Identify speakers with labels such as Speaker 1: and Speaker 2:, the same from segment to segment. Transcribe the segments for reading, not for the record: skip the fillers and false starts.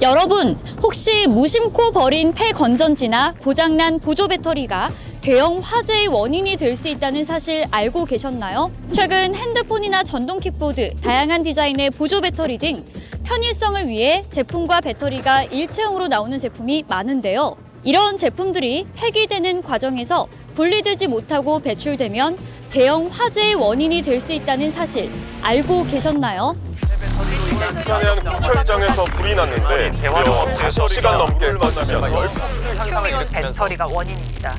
Speaker 1: 여러분, 혹시 무심코 버린 폐건전지나 고장난 보조 배터리가 대형 화재의 원인이 될 수 있다는 사실 알고 계셨나요? 최근 핸드폰이나 전동 킥보드, 다양한 디자인의 보조 배터리 등 편의성을 위해 제품과 배터리가 일체형으로 나오는 제품이 많은데요. 이런 제품들이 폐기되는 과정에서 분리되지 못하고 배출되면 대형 화재의 원인이 될 수 있다는 사실 알고 계셨나요?
Speaker 2: 부산의 한 공철장에서 불이 났는데 무려 5시간 넘게 꺼지면
Speaker 3: 현상을 일으키면서 배터리가 원인입니다.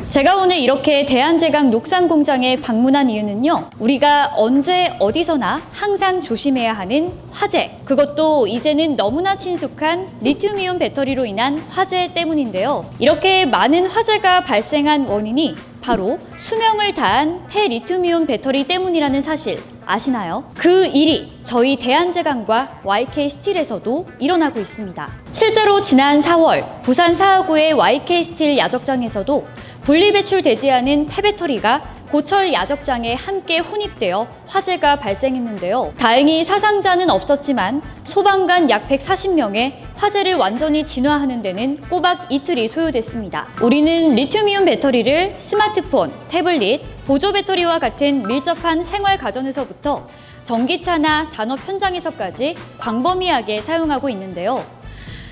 Speaker 1: 제가 오늘 이렇게 대한제강 녹산공장에 방문한 이유는요. 우리가 언제 어디서나 항상 조심해야 하는 화재. 그것도 이제는 너무나 친숙한 리튬이온 배터리로 인한 화재 때문인데요. 이렇게 많은 화재가 발생한 원인이 바로 수명을 다한 폐리튬이온 배터리 때문이라는 사실 아시나요? 그 일이 저희 대한제강과 YK스틸에서도 일어나고 있습니다. 실제로 지난 4월 부산 사하구의 YK스틸 야적장에서도 분리배출되지 않은 폐배터리가 고철 야적장에 함께 혼입되어 화재가 발생했는데요. 다행히 사상자는 없었지만 소방관 약 140명의 화재를 완전히 진화하는 데는 꼬박 이틀이 소요됐습니다. 우리는 리튬이온 배터리를 스마트폰, 태블릿, 보조 배터리와 같은 밀접한 생활 가전에서부터 전기차나 산업 현장에서까지 광범위하게 사용하고 있는데요.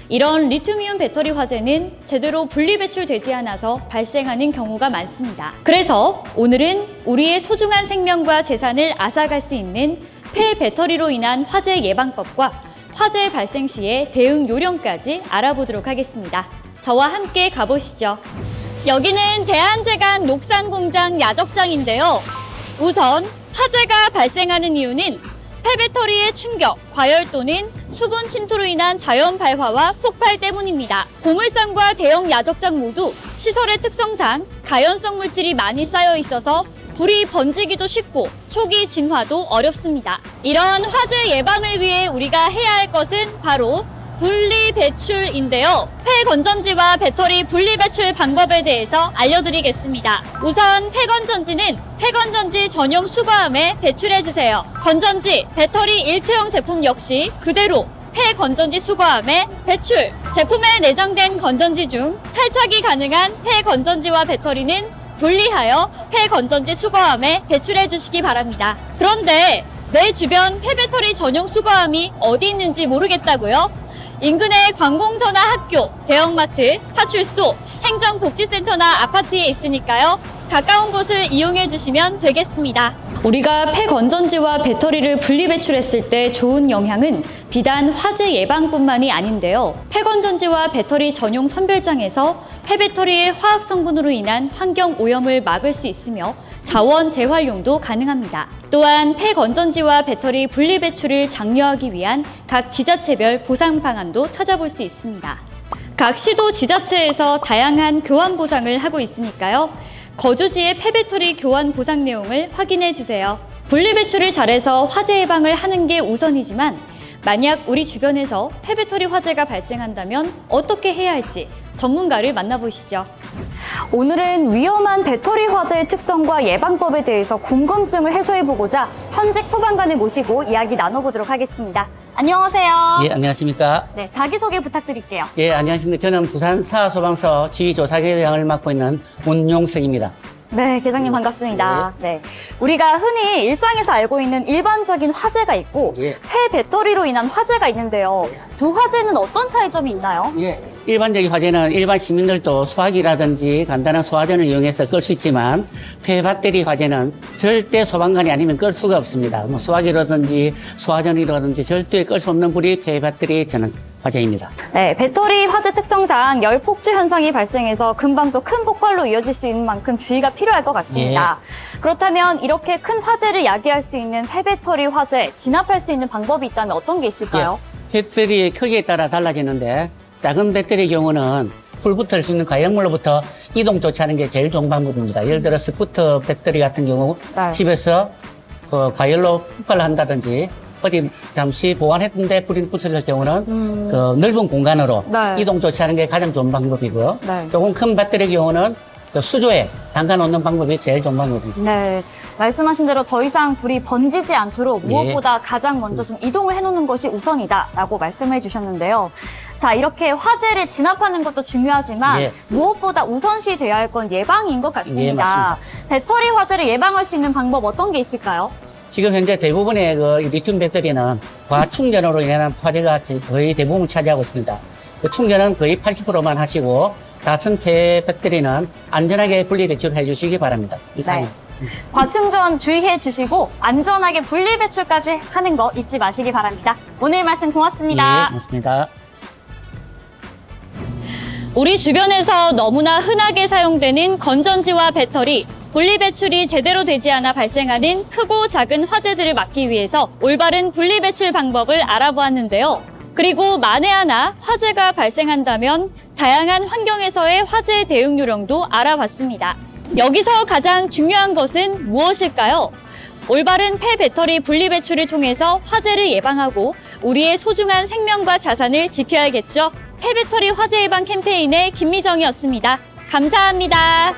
Speaker 1: 이런 리튬이온 배터리 화재는 제대로 분리 배출되지 않아서 발생하는 경우가 많습니다. 그래서 오늘은 우리의 소중한 생명과 재산을 앗아갈 수 있는 폐배터리로 인한 화재 예방법과 화재 발생 시의 대응 요령까지 알아보도록 하겠습니다. 저와 함께 가보시죠. 여기는 대한제강 녹산공장 야적장인데요. 우선 화재가 발생하는 이유는 폐배터리의 충격, 과열 또는 수분 침투로 인한 자연 발화와 폭발 때문입니다. 고물상과 대형 야적장 모두 시설의 특성상 가연성 물질이 많이 쌓여 있어서 불이 번지기도 쉽고 초기 진화도 어렵습니다. 이런 화재 예방을 위해 우리가 해야 할 것은 바로 분리 배출인데요. 폐건전지와 배터리 분리 배출 방법에 대해서 알려드리겠습니다. 우선 폐건전지는 폐건전지 전용 수거함에 배출해주세요. 건전지, 배터리 일체형 제품 역시 그대로 폐건전지 수거함에 배출. 제품에 내장된 건전지 중 탈착이 가능한 폐건전지와 배터리는 분리하여 폐건전지 수거함에 배출해 주시기 바랍니다. 그런데 내 주변 폐배터리 전용 수거함이 어디 있는지 모르겠다고요? 인근의 관공서나 학교, 대형마트, 파출소, 행정복지센터나 아파트에 있으니까요. 가까운 곳을 이용해 주시면 되겠습니다. 우리가 폐건전지와 배터리를 분리 배출했을 때 좋은 영향은 비단 화재 예방뿐만이 아닌데요. 폐건전지와 배터리 전용 선별장에서 폐배터리의 화학 성분으로 인한 환경 오염을 막을 수 있으며 자원 재활용도 가능합니다. 또한 폐건전지와 배터리 분리 배출을 장려하기 위한 각 지자체별 보상 방안도 찾아볼 수 있습니다. 각 시도 지자체에서 다양한 교환 보상을 하고 있으니까요. 거주지의 폐배터리 교환 보상 내용을 확인해 주세요. 분리 배출을 잘해서 화재 예방을 하는 게 우선이지만 만약 우리 주변에서 폐배터리 화재가 발생한다면 어떻게 해야 할지 전문가를 만나보시죠. 오늘은 위험한 배터리 화재의 특성과 예방법에 대해서 궁금증을 해소해보고자 현직 소방관을 모시고 이야기 나눠보도록 하겠습니다. 안녕하세요.
Speaker 4: 예, 안녕하십니까.
Speaker 1: 네, 자기소개 부탁드릴게요.
Speaker 4: 예, 안녕하십니까. 저는 부산 사소방서 지휘조사계장을 맡고 있는 문용석입니다.
Speaker 1: 네, 계장님 반갑습니다. 네. 우리가 흔히 일상에서 알고 있는 일반적인 화재가 있고
Speaker 4: 예.
Speaker 1: 폐배터리로 인한 화재가 있는데요. 두 화재는 어떤 차이점이 있나요?
Speaker 4: 예, 일반적인 화재는 일반 시민들도 소화기라든지 간단한 소화전을 이용해서 끌 수 있지만 폐배터리 화재는 절대 소방관이 아니면 끌 수가 없습니다. 뭐 소화기라든지 소화전이라든지 절대 끌 수 없는 불이 폐배터리 저는 화재입니다.
Speaker 1: 네, 배터리 화재 특성상 열 폭주 현상이 발생해서 금방 또 큰 폭발로 이어질 수 있는 만큼 주의가 필요할 것 같습니다. 그렇다면 이렇게 큰 화재를 야기할 수 있는 폐배터리 화재 진압할 수 있는 방법이 있다면 어떤 게 있을까요?
Speaker 4: 예, 배터리의 크기에 따라 달라지는데 작은 배터리의 경우는 불 붙을 수 있는 가열물로부터 이동 조치하는 게 제일 좋은 방법입니다. 예를 들어 스쿠터 배터리 같은 경우
Speaker 1: 네.
Speaker 4: 집에서 그 과열로 폭발을 한다든지 어디 잠시 보관했는데 불이 붙을 경우는 그 넓은 공간으로
Speaker 1: 네.
Speaker 4: 이동 조치하는 게 가장 좋은 방법이고요.
Speaker 1: 네.
Speaker 4: 조금 큰 배터리의 경우는 그 수조에 담가 놓는 방법이 제일 좋은 방법입니다.
Speaker 1: 네, 말씀하신 대로 더 이상 불이 번지지 않도록
Speaker 4: 예.
Speaker 1: 무엇보다 가장 먼저 좀 이동을 해놓는 것이 우선이다라고 말씀해 주셨는데요. 자, 이렇게 화재를 진압하는 것도 중요하지만
Speaker 4: 예.
Speaker 1: 무엇보다 우선시 돼야 할 건 예방인 것 같습니다.
Speaker 4: 예, 맞습니다.
Speaker 1: 배터리 화재를 예방할 수 있는 방법 어떤 게 있을까요?
Speaker 4: 지금 현재 대부분의 그 리튬 배터리는 과충전으로 인한 화재가 거의 대부분을 차지하고 있습니다. 그 충전은 거의 80%만 하시고 다승-폐 배터리는 안전하게 분리 배출해 주시기 바랍니다. 이상입니다.
Speaker 1: 과충전 주의해 주시고 안전하게 분리 배출까지 하는 거 잊지 마시기 바랍니다. 오늘 말씀 고맙습니다.
Speaker 4: 예, 고맙습니다.
Speaker 1: 우리 주변에서 너무나 흔하게 사용되는 건전지와 배터리, 분리배출이 제대로 되지 않아 발생하는 크고 작은 화재들을 막기 위해서 올바른 분리배출 방법을 알아보았는데요. 그리고 만에 하나 화재가 발생한다면 다양한 환경에서의 화재 대응 요령도 알아봤습니다. 여기서 가장 중요한 것은 무엇일까요? 올바른 폐배터리 분리배출을 통해서 화재를 예방하고 우리의 소중한 생명과 자산을 지켜야겠죠. 폐배터리 화재 예방 캠페인의 김미정이었습니다. 감사합니다.